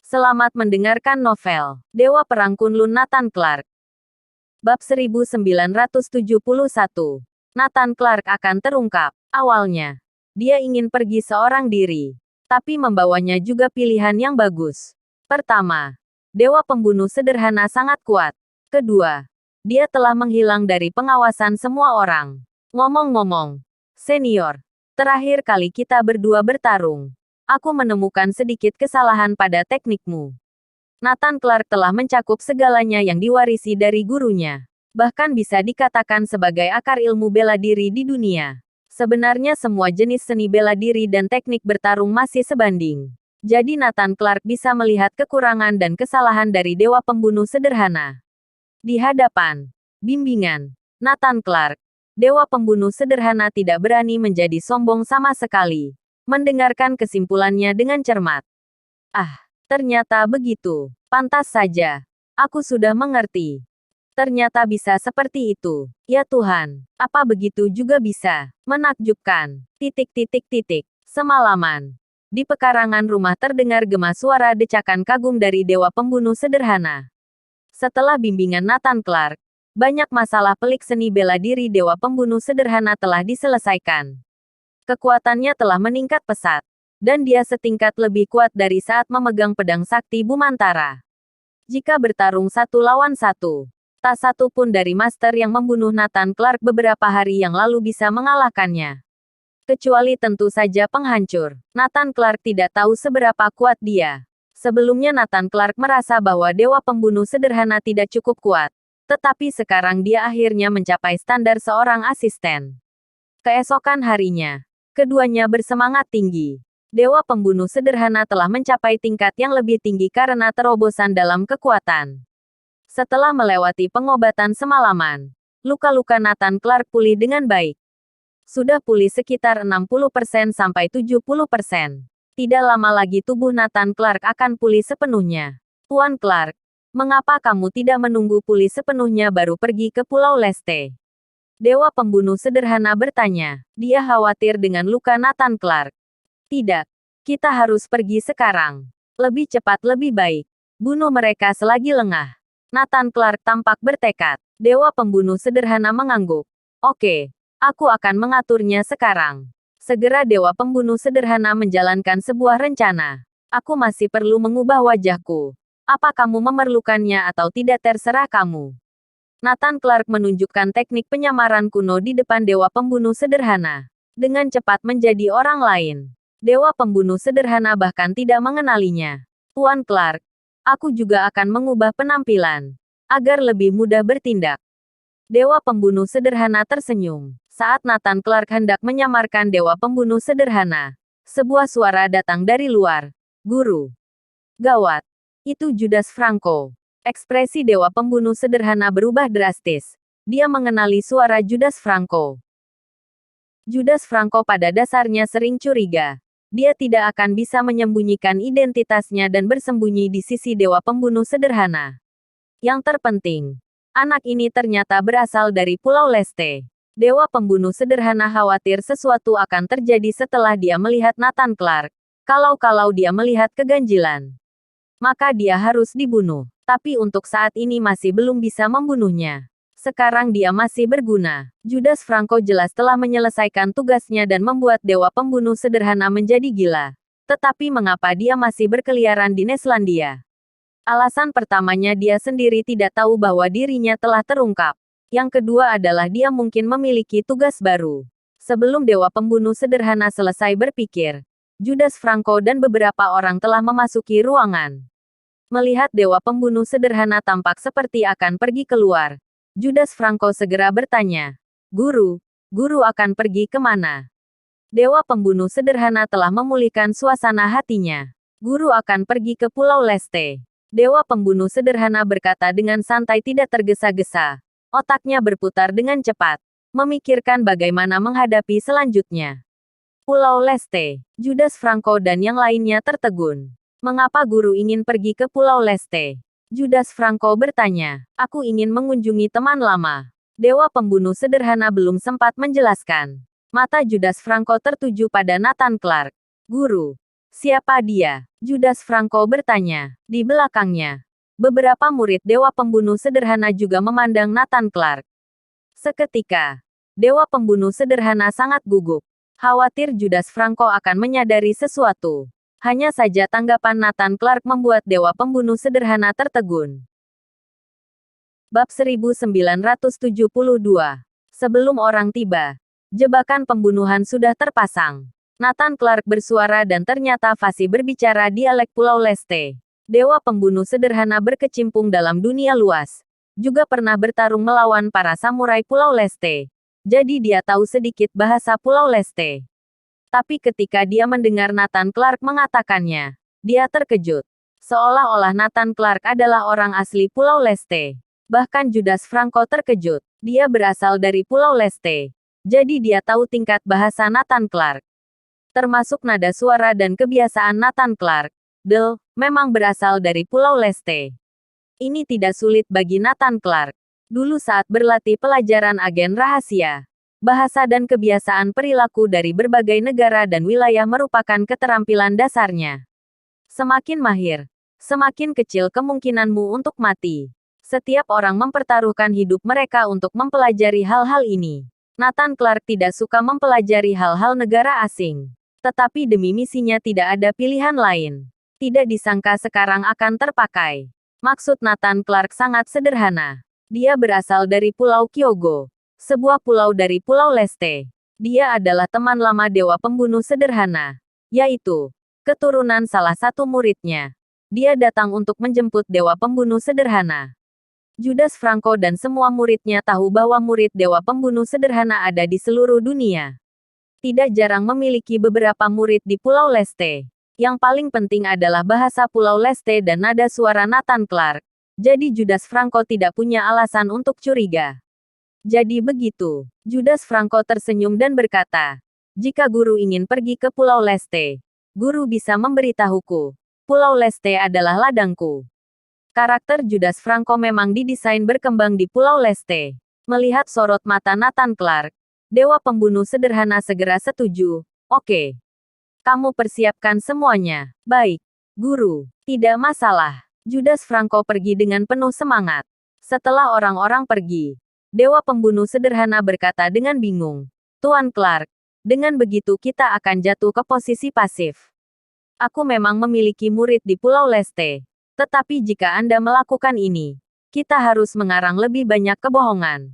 Selamat mendengarkan novel Dewa Perang Kunlun Nathan Clark. Bab 1971. Nathan Clark akan terungkap. Awalnya, dia ingin pergi seorang diri. Tapi membawanya juga pilihan yang bagus. Pertama, Dewa Pembunuh sederhana sangat kuat. Kedua, dia telah menghilang dari pengawasan semua orang. Ngomong-ngomong, senior, terakhir kali kita berdua bertarung, aku menemukan sedikit kesalahan pada teknikmu. Nathan Clark telah mencakup segalanya yang diwarisi dari gurunya. Bahkan bisa dikatakan sebagai akar ilmu bela diri di dunia. Sebenarnya semua jenis seni bela diri dan teknik bertarung masih sebanding. Jadi Nathan Clark bisa melihat kekurangan dan kesalahan dari Dewa Pembunuh sederhana. Di hadapan bimbingan Nathan Clark, Dewa Pembunuh sederhana tidak berani menjadi sombong sama sekali. Mendengarkan kesimpulannya dengan cermat. Ternyata begitu. Pantas saja. Aku sudah mengerti. Ternyata bisa seperti itu. Ya Tuhan, apa begitu juga bisa? Menakjubkan. Semalaman, di pekarangan rumah terdengar gema suara decakan kagum dari Dewa Pembunuh sederhana. Setelah bimbingan Nathan Clark, banyak masalah pelik seni bela diri Dewa Pembunuh sederhana telah diselesaikan. Kekuatannya telah meningkat pesat, dan dia setingkat lebih kuat dari saat memegang pedang sakti Bumantara. Jika bertarung 1 lawan 1, tak satu pun dari master yang membunuh Nathan Clark beberapa hari yang lalu bisa mengalahkannya. Kecuali tentu saja penghancur. Nathan Clark tidak tahu seberapa kuat dia. Sebelumnya Nathan Clark merasa bahwa Dewa Pembunuh sederhana tidak cukup kuat. Tetapi sekarang dia akhirnya mencapai standar seorang asisten. Keesokan harinya, keduanya bersemangat tinggi. Dewa Pembunuh sederhana telah mencapai tingkat yang lebih tinggi karena terobosan dalam kekuatan. Setelah melewati pengobatan semalaman, luka-luka Nathan Clark pulih dengan baik. Sudah pulih sekitar 60% sampai 70%. Tidak lama lagi tubuh Nathan Clark akan pulih sepenuhnya. Tuan Clark, mengapa kamu tidak menunggu pulih sepenuhnya baru pergi ke Pulau Leste? Dewa Pembunuh sederhana bertanya. Dia khawatir dengan luka Nathan Clark. Tidak. Kita harus pergi sekarang. Lebih cepat lebih baik. Bunuh mereka selagi lengah. Nathan Clark tampak bertekad. Dewa Pembunuh sederhana mengangguk. Oke. Aku akan mengaturnya sekarang. Segera Dewa Pembunuh sederhana menjalankan sebuah rencana. Aku masih perlu mengubah wajahku. Apa kamu memerlukannya atau tidak terserah kamu. Nathan Clark menunjukkan teknik penyamaran kuno di depan Dewa Pembunuh sederhana. Dengan cepat menjadi orang lain. Dewa Pembunuh sederhana bahkan tidak mengenalinya. Tuan Clark, aku juga akan mengubah penampilan. Agar lebih mudah bertindak. Dewa Pembunuh sederhana tersenyum. Saat Nathan Clark hendak menyamarkan Dewa Pembunuh sederhana, sebuah suara datang dari luar. Guru. Gawat. Itu Judas Franco. Ekspresi Dewa Pembunuh sederhana berubah drastis. Dia mengenali suara Judas Franco. Judas Franco pada dasarnya sering curiga. Dia tidak akan bisa menyembunyikan identitasnya dan bersembunyi di sisi Dewa Pembunuh sederhana. Yang terpenting, anak ini ternyata berasal dari Pulau Leste. Dewa Pembunuh sederhana khawatir sesuatu akan terjadi setelah dia melihat Nathan Clark. Kalau dia melihat keganjilan, maka dia harus dibunuh. Tapi untuk saat ini masih belum bisa membunuhnya. Sekarang dia masih berguna. Judas Franco jelas telah menyelesaikan tugasnya dan membuat Dewa Pembunuh sederhana menjadi gila. Tetapi mengapa dia masih berkeliaran di Neslandia? Alasan pertamanya dia sendiri tidak tahu bahwa dirinya telah terungkap. Yang kedua adalah dia mungkin memiliki tugas baru. Sebelum Dewa Pembunuh sederhana selesai berpikir, Judas Franco dan beberapa orang telah memasuki ruangan. Melihat Dewa Pembunuh sederhana tampak seperti akan pergi keluar, Judas Franco segera bertanya, Guru akan pergi kemana? Dewa Pembunuh sederhana telah memulihkan suasana hatinya. Guru akan pergi ke Pulau Leste. Dewa Pembunuh sederhana berkata dengan santai tidak tergesa-gesa. Otaknya berputar dengan cepat, memikirkan bagaimana menghadapi selanjutnya. Pulau Leste, Judas Franco dan yang lainnya tertegun. Mengapa guru ingin pergi ke Pulau Leste? Judas Franco bertanya. Aku ingin mengunjungi teman lama. Dewa Pembunuh sederhana belum sempat menjelaskan. Mata Judas Franco tertuju pada Nathan Clark. Guru, Siapa dia? Judas Franco bertanya. Di belakangnya, beberapa murid Dewa Pembunuh Sederhana juga memandang Nathan Clark. Seketika, Dewa Pembunuh Sederhana sangat gugup. Khawatir Judas Franco akan menyadari sesuatu. Hanya saja tanggapan Nathan Clark membuat Dewa Pembunuh Sederhana tertegun. Bab 1972. Sebelum orang tiba, jebakan pembunuhan sudah terpasang. Nathan Clark bersuara dan ternyata fasih berbicara dialek Pulau Leste. Dewa Pembunuh Sederhana berkecimpung dalam dunia luas. Juga pernah bertarung melawan para samurai Pulau Leste. Jadi dia tahu sedikit bahasa Pulau Leste. Tapi ketika dia mendengar Nathan Clark mengatakannya, dia terkejut. Seolah-olah Nathan Clark adalah orang asli Pulau Leste. Bahkan Judas Franco terkejut. Dia berasal dari Pulau Leste. Jadi dia tahu tingkat bahasa Nathan Clark. Termasuk nada suara dan kebiasaan Nathan Clark. Memang berasal dari Pulau Leste. Ini tidak sulit bagi Nathan Clark. Dulu saat berlatih pelajaran agen rahasia, bahasa dan kebiasaan perilaku dari berbagai negara dan wilayah merupakan keterampilan dasarnya. Semakin mahir, semakin kecil kemungkinanmu untuk mati. Setiap orang mempertaruhkan hidup mereka untuk mempelajari hal-hal ini. Nathan Clark tidak suka mempelajari hal-hal negara asing. Tetapi demi misinya tidak ada pilihan lain. Tidak disangka sekarang akan terpakai. Maksud Nathan Clark sangat sederhana. Dia berasal dari Pulau Kyogo, sebuah pulau dari Pulau Leste. Dia adalah teman lama Dewa Pembunuh Sederhana, yaitu keturunan salah satu muridnya. Dia datang untuk menjemput Dewa Pembunuh Sederhana. Judas Franco dan semua muridnya tahu bahwa murid Dewa Pembunuh Sederhana ada di seluruh dunia. Tidak jarang memiliki beberapa murid di Pulau Leste. Yang paling penting adalah bahasa Pulau Leste dan nada suara Nathan Clark. Jadi Judas Franco tidak punya alasan untuk curiga. Jadi begitu. Judas Franco tersenyum dan berkata, jika guru ingin pergi ke Pulau Leste, guru bisa memberitahuku. Pulau Leste adalah ladangku. Karakter Judas Franco memang didesain berkembang di Pulau Leste. Melihat sorot mata Nathan Clark, Dewa Pembunuh Sederhana segera setuju. Oke. Kamu persiapkan semuanya. Baik, guru. Tidak masalah. Judas Franco pergi dengan penuh semangat. Setelah orang-orang pergi, Dewa Pembunuh Sederhana berkata dengan bingung. Tuan Clark, dengan begitu kita akan jatuh ke posisi pasif. Aku memang memiliki murid di Pulau Leste. Tetapi jika Anda melakukan ini, kita harus mengarang lebih banyak kebohongan.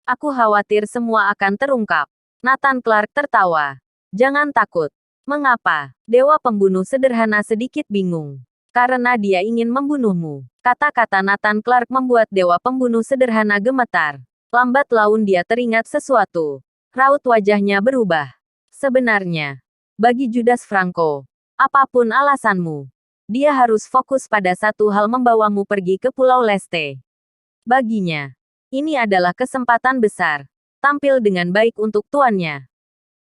Aku khawatir semua akan terungkap. Nathan Clark tertawa. Jangan takut. Mengapa? Dewa Pembunuh Sederhana sedikit bingung. Karena dia ingin membunuhmu. Kata-kata Nathan Clark membuat Dewa Pembunuh Sederhana gemetar. Lambat laun dia teringat sesuatu. Raut wajahnya berubah. Sebenarnya, bagi Judas Franco, apapun alasanmu, dia harus fokus pada satu hal, membawamu pergi ke Pulau Leste. Baginya, ini adalah kesempatan besar. Tampil dengan baik untuk tuannya.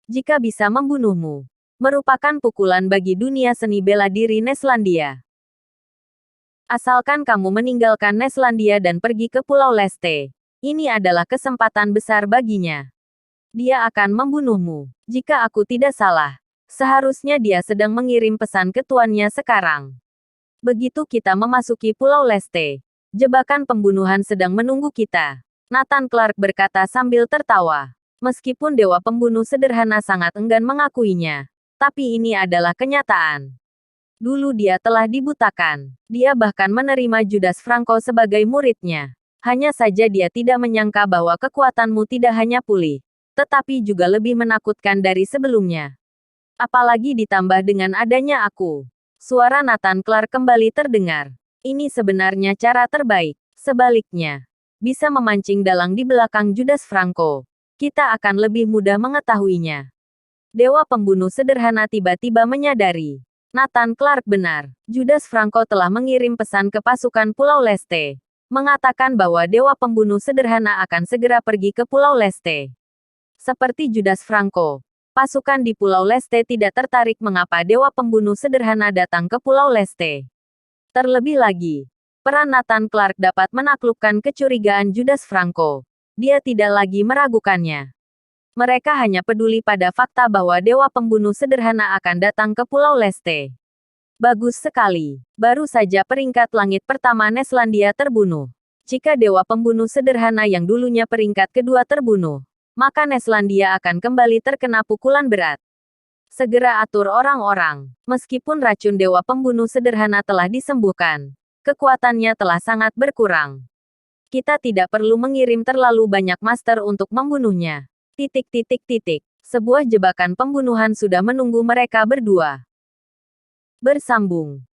Jika bisa membunuhmu, merupakan pukulan bagi dunia seni bela diri Neslandia. Asalkan kamu meninggalkan Neslandia dan pergi ke Pulau Leste, ini adalah kesempatan besar baginya. Dia akan membunuhmu. Jika aku tidak salah, seharusnya dia sedang mengirim pesan ke tuannya sekarang. Begitu kita memasuki Pulau Leste, jebakan pembunuhan sedang menunggu kita. Nathan Clark berkata sambil tertawa. Meskipun Dewa Pembunuh Sederhana sangat enggan mengakuinya, tapi ini adalah kenyataan. Dulu dia telah dibutakan. Dia bahkan menerima Judas Franco sebagai muridnya. Hanya saja dia tidak menyangka bahwa kekuatanmu tidak hanya pulih, tetapi juga lebih menakutkan dari sebelumnya. Apalagi ditambah dengan adanya aku. Suara Nathan Clark kembali terdengar. Ini sebenarnya cara terbaik. Sebaliknya, bisa memancing dalang di belakang Judas Franco. Kita akan lebih mudah mengetahuinya. Dewa Pembunuh Sederhana tiba-tiba menyadari. Nathan Clark benar. Judas Franco telah mengirim pesan ke pasukan Pulau Leste, mengatakan bahwa Dewa Pembunuh Sederhana akan segera pergi ke Pulau Leste. Seperti Judas Franco, pasukan di Pulau Leste tidak tertarik mengapa Dewa Pembunuh Sederhana datang ke Pulau Leste. Terlebih lagi, peran Nathan Clark dapat menaklukkan kecurigaan Judas Franco. Dia tidak lagi meragukannya. Mereka hanya peduli pada fakta bahwa dewa pembunuh sederhana akan datang ke Pulau Leste. Bagus sekali. Baru saja peringkat langit pertama Neslandia terbunuh. Jika dewa pembunuh sederhana yang dulunya peringkat kedua terbunuh, maka Neslandia akan kembali terkena pukulan berat. Segera atur orang-orang. Meskipun racun dewa pembunuh sederhana telah disembuhkan, kekuatannya telah sangat berkurang. Kita tidak perlu mengirim terlalu banyak master untuk membunuhnya. Sebuah jebakan pembunuhan sudah menunggu mereka berdua. Bersambung.